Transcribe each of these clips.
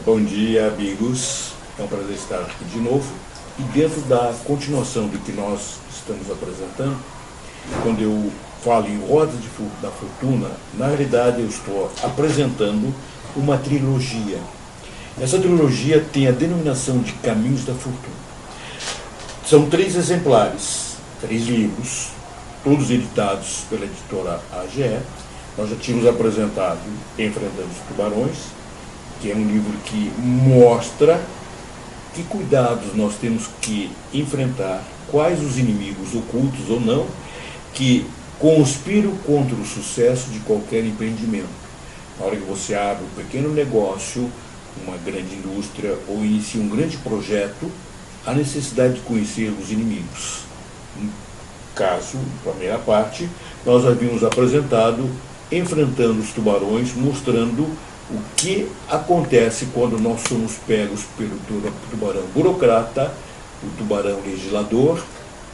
Bom dia, amigos. É um prazer estar aqui de novo. E dentro da continuação do que nós estamos apresentando, quando eu falo em Rodas da Fortuna, na realidade eu estou apresentando uma trilogia. Essa trilogia tem a denominação de Caminhos da Fortuna. São 3 exemplares, 3 livros, todos editados pela editora AGE. Nós já tínhamos apresentado Enfrentando os Tubarões, que é um livro que mostra que cuidados nós temos que enfrentar, quais os inimigos ocultos ou não, que conspiram contra o sucesso de qualquer empreendimento. Na hora que você abre um pequeno negócio, uma grande indústria ou inicia um grande projeto, há necessidade de conhecer os inimigos. No caso, na primeira parte, nós havíamos apresentado Enfrentando os Tubarões, mostrando o que acontece quando nós somos pegos pelo tubarão burocrata, o tubarão legislador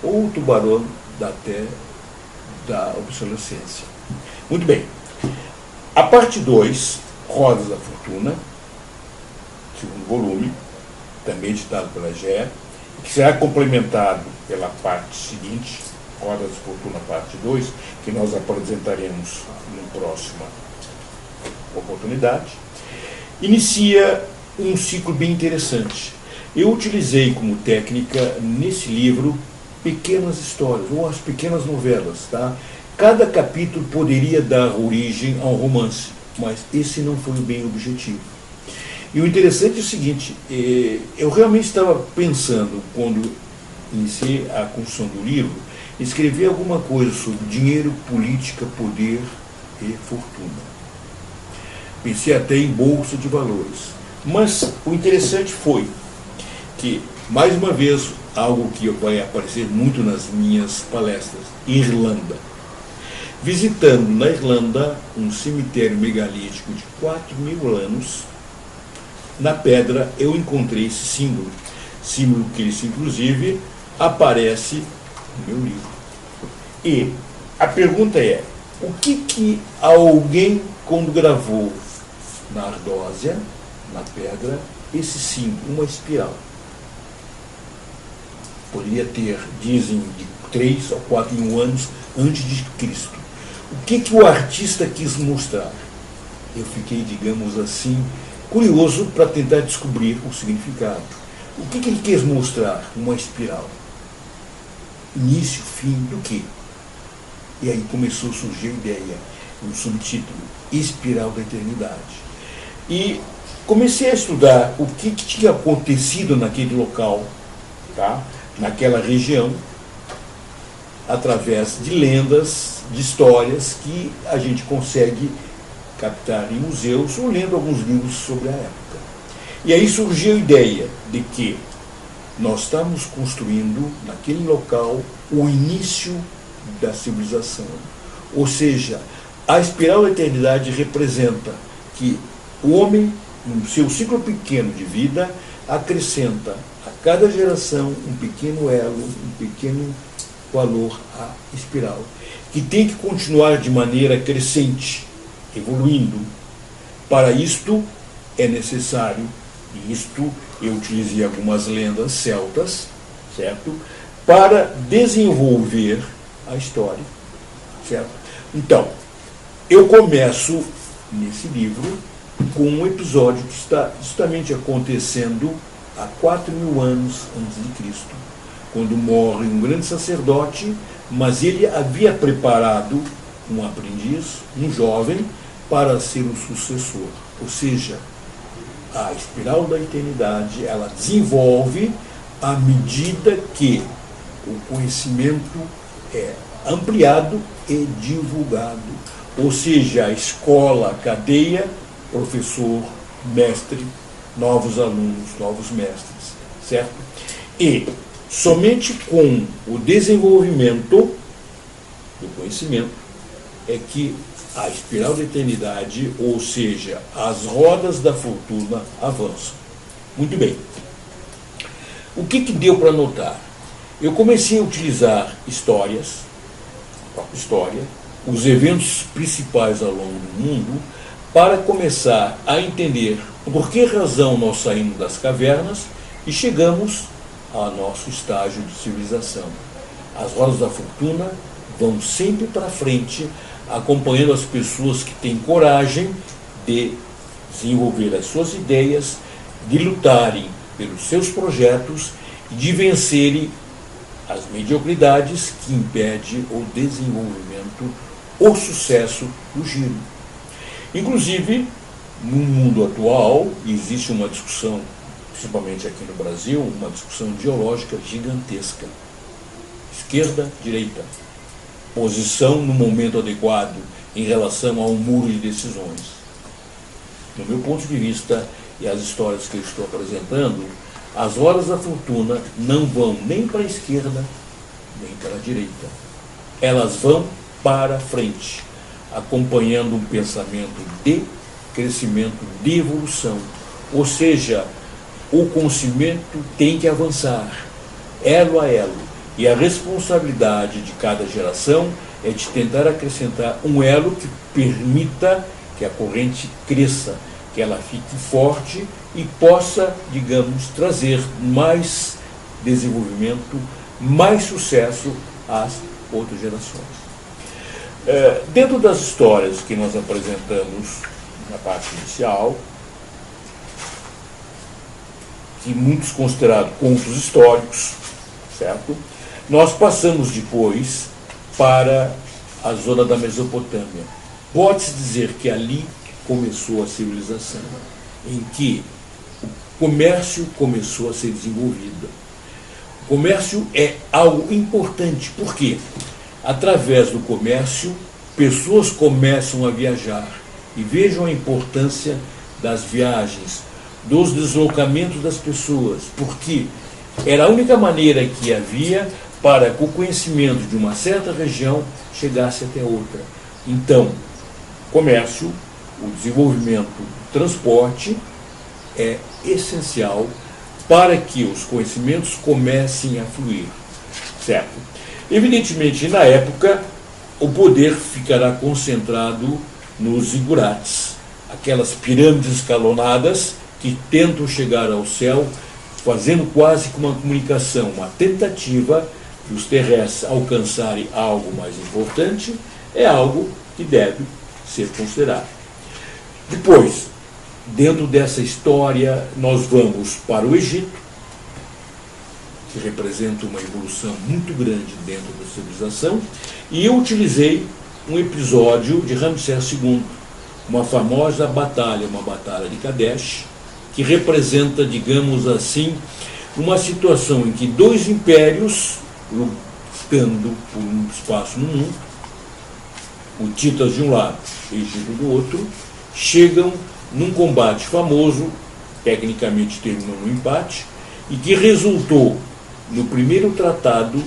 ou o tubarão da obsolescência. Muito bem. A parte 2, Rodas da Fortuna, segundo volume, também editado pela GE, que será complementado pela parte seguinte, Rodas da Fortuna, parte 2, que nós apresentaremos na próxima oportunidade, inicia um ciclo bem interessante. Eu utilizei como técnica, nesse livro, pequenas histórias, ou as pequenas novelas. Tá? Cada capítulo poderia dar origem a um romance, mas esse não foi bem o objetivo. E o interessante é o seguinte, eu realmente estava pensando, quando iniciei a construção do livro, escrever alguma coisa sobre dinheiro, política, poder e fortuna. Pensei até em bolsa de valores. Mas o interessante foi que, mais uma vez, algo que vai aparecer muito nas minhas palestras, Irlanda. Visitando na Irlanda um cemitério megalítico de 4.000 anos, na pedra eu encontrei esse símbolo. Símbolo que, inclusive, aparece no meu livro. E a pergunta é, o que alguém, quando gravou na ardósia, na pedra, esse símbolo, uma espiral? Poderia ter, dizem, de 3 a 4.000 anos antes de Cristo. O que o artista quis mostrar? Eu fiquei, digamos assim, curioso para tentar descobrir o significado. O que ele quis mostrar? Uma espiral. Início, fim do quê? E aí começou a surgir a ideia, um subtítulo, Espiral da Eternidade. E comecei a estudar o que tinha acontecido naquele local, tá? Naquela região, através de lendas, de histórias que a gente consegue captar em museus ou lendo alguns livros sobre a época. E aí surgiu a ideia de que nós estamos construindo, naquele local, o início da civilização. Ou seja, a espiral da eternidade representa que o homem, no seu ciclo pequeno de vida, acrescenta a cada geração um pequeno elo, um pequeno valor à espiral, que tem que continuar de maneira crescente, evoluindo. Para isto é necessário, e isto eu utilizei algumas lendas celtas, certo? Para desenvolver a história, certo? Então, eu começo nesse livro com um episódio que está justamente acontecendo há 4.000 anos antes de Cristo, quando morre um grande sacerdote, mas ele havia preparado um aprendiz, um jovem, para ser o sucessor. Ou seja, a espiral da eternidade, ela desenvolve à medida que o conhecimento é ampliado e divulgado. Ou seja, a escola, a cadeia, professor, mestre, novos alunos, novos mestres, certo? E somente com o desenvolvimento do conhecimento é que a espiral da eternidade, ou seja, as rodas da fortuna, avançam. Muito bem. O que deu para notar? Eu comecei a utilizar histórias, a própria história, os eventos principais ao longo do mundo, para começar a entender por que razão nós saímos das cavernas e chegamos ao nosso estágio de civilização. As rodas da fortuna vão sempre para frente, acompanhando as pessoas que têm coragem de desenvolver as suas ideias, de lutarem pelos seus projetos e de vencerem as mediocridades que impedem o desenvolvimento, o sucesso do giro. Inclusive, no mundo atual, existe uma discussão, principalmente aqui no Brasil, uma discussão ideológica gigantesca. Esquerda, direita. Posição no momento adequado em relação ao muro de decisões. No meu ponto de vista, e as histórias que eu estou apresentando, as rodas da fortuna não vão nem para a esquerda, nem para a direita. Elas vão para frente, acompanhando um pensamento de crescimento, de evolução. Ou seja, o conhecimento tem que avançar, elo a elo. E a responsabilidade de cada geração é de tentar acrescentar um elo que permita que a corrente cresça, que ela fique forte e possa, digamos, trazer mais desenvolvimento, mais sucesso às outras gerações. Dentro das histórias que nós apresentamos na parte inicial, que muitos considerados contos históricos, certo? Nós passamos depois para a zona da Mesopotâmia. Pode-se dizer que ali começou a civilização, em que o comércio começou a ser desenvolvido. O comércio é algo importante, porque através do comércio, pessoas começam a viajar. E vejam a importância das viagens, dos deslocamentos das pessoas, porque era a única maneira que havia para que o conhecimento de uma certa região chegasse até outra. Então, comércio, o desenvolvimento do transporte é essencial para que os conhecimentos comecem a fluir, certo? Evidentemente, na época, o poder ficará concentrado nos zigurates, aquelas pirâmides escalonadas que tentam chegar ao céu, fazendo quase que uma comunicação, uma tentativa de os terrestres alcançarem algo mais importante, é algo que deve ser considerado. Depois, dentro dessa história, nós vamos para o Egito, que representa uma evolução muito grande dentro da civilização, e eu utilizei um episódio de Ramsés II, uma famosa batalha, uma batalha de Kadesh, que representa, digamos assim, uma situação em que dois impérios, lutando por um espaço no mundo, o Titas de um lado e o Egito do outro, chegam num combate famoso, tecnicamente terminou no empate, e que resultou no primeiro tratado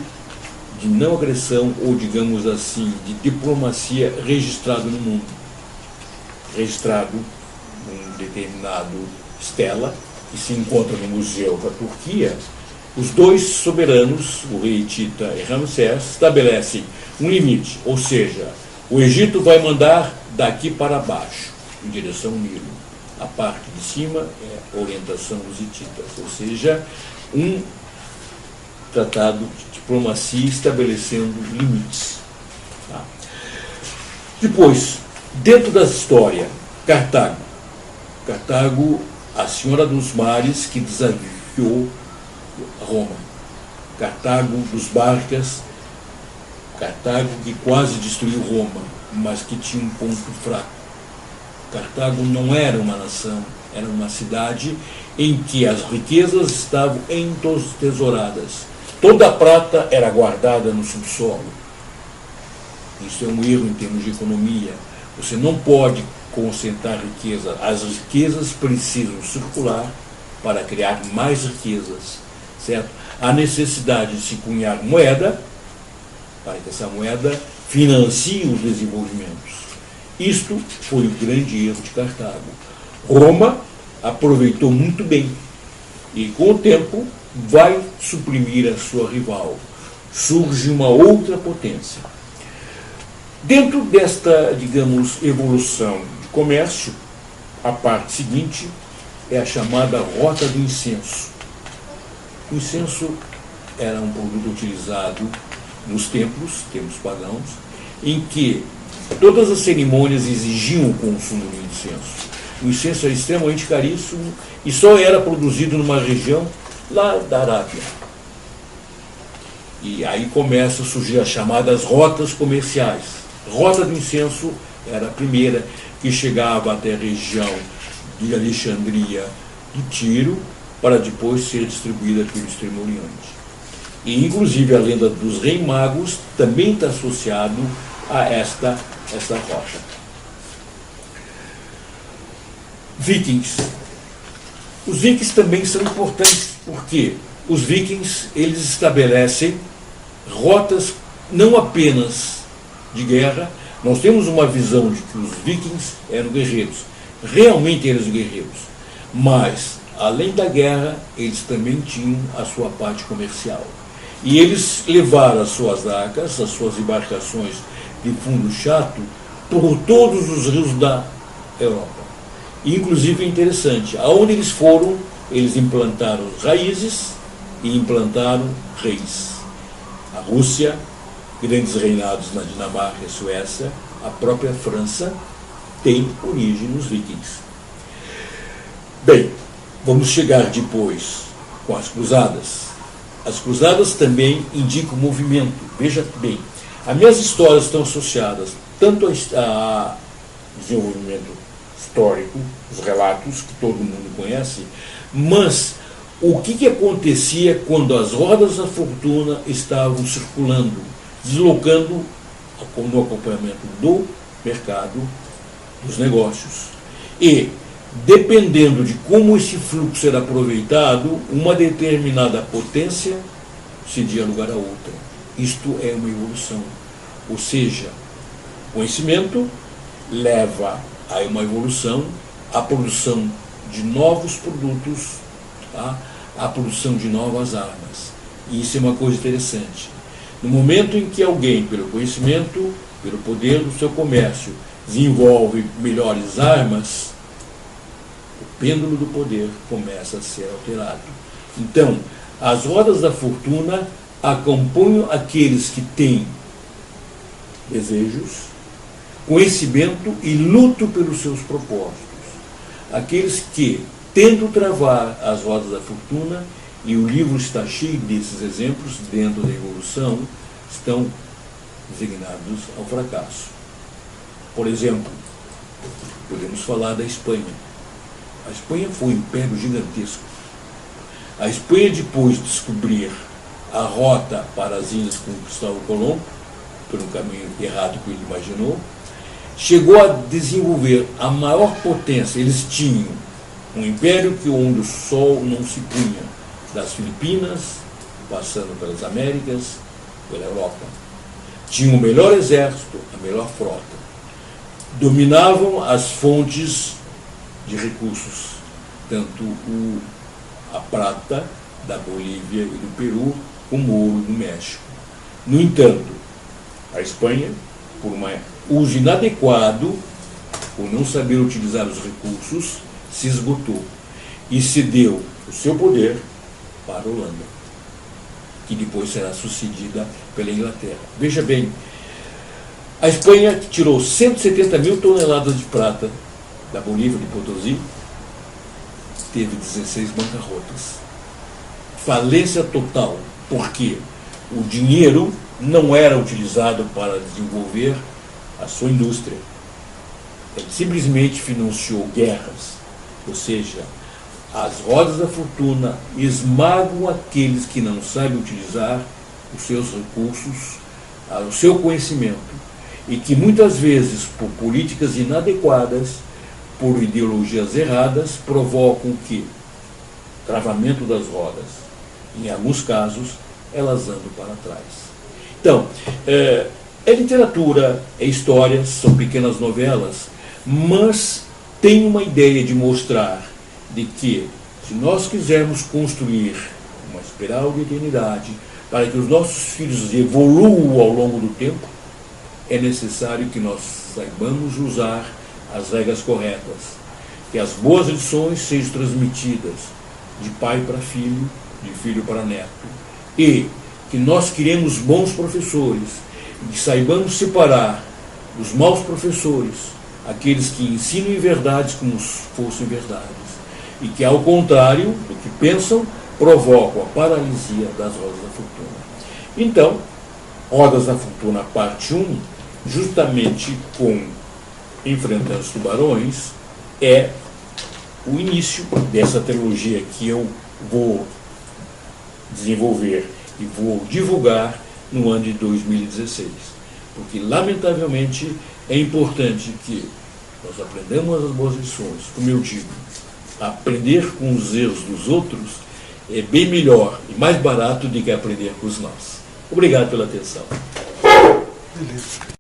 de não agressão, ou digamos assim, de diplomacia registrado no mundo. Registrado num determinado stela, que se encontra no Museu da Turquia. Os dois soberanos, o rei Tita e Ramsés, estabelecem um limite, ou seja, o Egito vai mandar daqui para baixo, em direção ao Nilo. A parte de cima é a orientação dos hititas, ou seja, um tratado de diplomacia estabelecendo limites. Tá? Depois, dentro da história, Cartago. Cartago, a senhora dos mares que desafiou Roma. Cartago dos Barcas, Cartago que quase destruiu Roma, mas que tinha um ponto fraco. Cartago não era uma nação, era uma cidade em que as riquezas estavam entesouradas. Toda a prata era guardada no subsolo. Isso é um erro em termos de economia. Você não pode concentrar riqueza. As riquezas precisam circular para criar mais riquezas, certo? Há necessidade de se cunhar moeda para que essa moeda financie os desenvolvimentos. Isto foi o grande erro de Cartago. Roma aproveitou muito bem e, com o tempo, vai suprimir a sua rival. Surge uma outra potência. Dentro desta, digamos, evolução de comércio, a parte seguinte é a chamada rota do incenso. O incenso era um produto utilizado nos templos pagãos, em que todas as cerimônias exigiam o consumo do incenso. O incenso era extremamente caríssimo e só era produzido numa região lá da Arábia. E aí começam a surgir as chamadas rotas comerciais. Rota do incenso era a primeira, que chegava até a região de Alexandria, de Tiro, para depois ser distribuída pelo Extremo Oriente. E, inclusive, a lenda dos Reis Magos também está associado a esta rota. Vikings. Os vikings também são importantes, porque os vikings eles estabelecem rotas não apenas de guerra. Nós temos uma visão de que os vikings eram guerreiros, realmente eram guerreiros, mas, além da guerra, eles também tinham a sua parte comercial. E eles levaram as suas arcas, as suas embarcações de fundo chato, por todos os rios da Europa. E, inclusive, é interessante, aonde eles foram, eles implantaram raízes e implantaram reis. A Rússia, grandes reinados na Dinamarca e Suécia, a própria França tem origem nos vikings. Bem, vamos chegar depois com as cruzadas. As cruzadas também indicam movimento. Veja bem, as minhas histórias estão associadas tanto a desenvolvimento histórico, os relatos que todo mundo conhece, mas o que acontecia quando as rodas da fortuna estavam circulando, deslocando no acompanhamento do mercado, dos negócios. E, dependendo de como esse fluxo era aproveitado, uma determinada potência cedia lugar a outra. Isto é uma evolução. Ou seja, conhecimento leva a uma evolução, a produção de novos produtos, tá? A produção de novas armas. E isso é uma coisa interessante. No momento em que alguém, pelo conhecimento, pelo poder do seu comércio, desenvolve melhores armas, o pêndulo do poder começa a ser alterado. Então, as rodas da fortuna acompanham aqueles que têm desejos, conhecimento e luto pelos seus propósitos. Aqueles que tentam travar as rodas da fortuna, e o livro está cheio desses exemplos dentro da evolução, estão designados ao fracasso. Por exemplo, podemos falar da Espanha. A Espanha foi um império gigantesco. A Espanha, depois de descobrir a rota para as ilhas com Cristóvão Colombo, por um caminho errado que ele imaginou, chegou a desenvolver a maior potência. Eles tinham um império onde o sol não se punha, das Filipinas, passando pelas Américas, pela Europa. Tinham o melhor exército, a melhor frota. Dominavam as fontes de recursos, tanto a prata da Bolívia e do Peru, como o ouro do México. No entanto, a Espanha, por um uso inadequado, por não saber utilizar os recursos, se esgotou e cedeu o seu poder para a Holanda, que depois será sucedida pela Inglaterra. Veja bem, a Espanha tirou 170 mil toneladas de prata da Bolívia, de Potosí, teve 16 bancarrotas. Falência total, porque o dinheiro não era utilizado para desenvolver a sua indústria. Ele simplesmente financiou guerras, ou seja, as rodas da fortuna esmagam aqueles que não sabem utilizar os seus recursos, o seu conhecimento, e que muitas vezes, por políticas inadequadas, por ideologias erradas, provocam que travamento das rodas. Em alguns casos, elas andam para trás. Então, é literatura, é história, são pequenas novelas, mas tem uma ideia de mostrar de que, se nós quisermos construir uma espiral de eternidade para que os nossos filhos evoluam ao longo do tempo, é necessário que nós saibamos usar as regras corretas, que as boas lições sejam transmitidas de pai para filho, de filho para neto, e que nós criemos bons professores, e que saibamos separar os maus professores, aqueles que ensinam em verdades como se fossem verdades, e que, ao contrário do que pensam, provocam a paralisia das rodas da fortuna. Então, Rodas da Fortuna, parte 1, justamente com Enfrentando os Tubarões, é o início dessa trilogia que eu vou desenvolver e vou divulgar no ano de 2016. Porque, lamentavelmente, é importante que nós aprendamos as boas lições. Como eu digo, aprender com os erros dos outros é bem melhor e mais barato do que aprender com os nossos. Obrigado pela atenção. Beleza.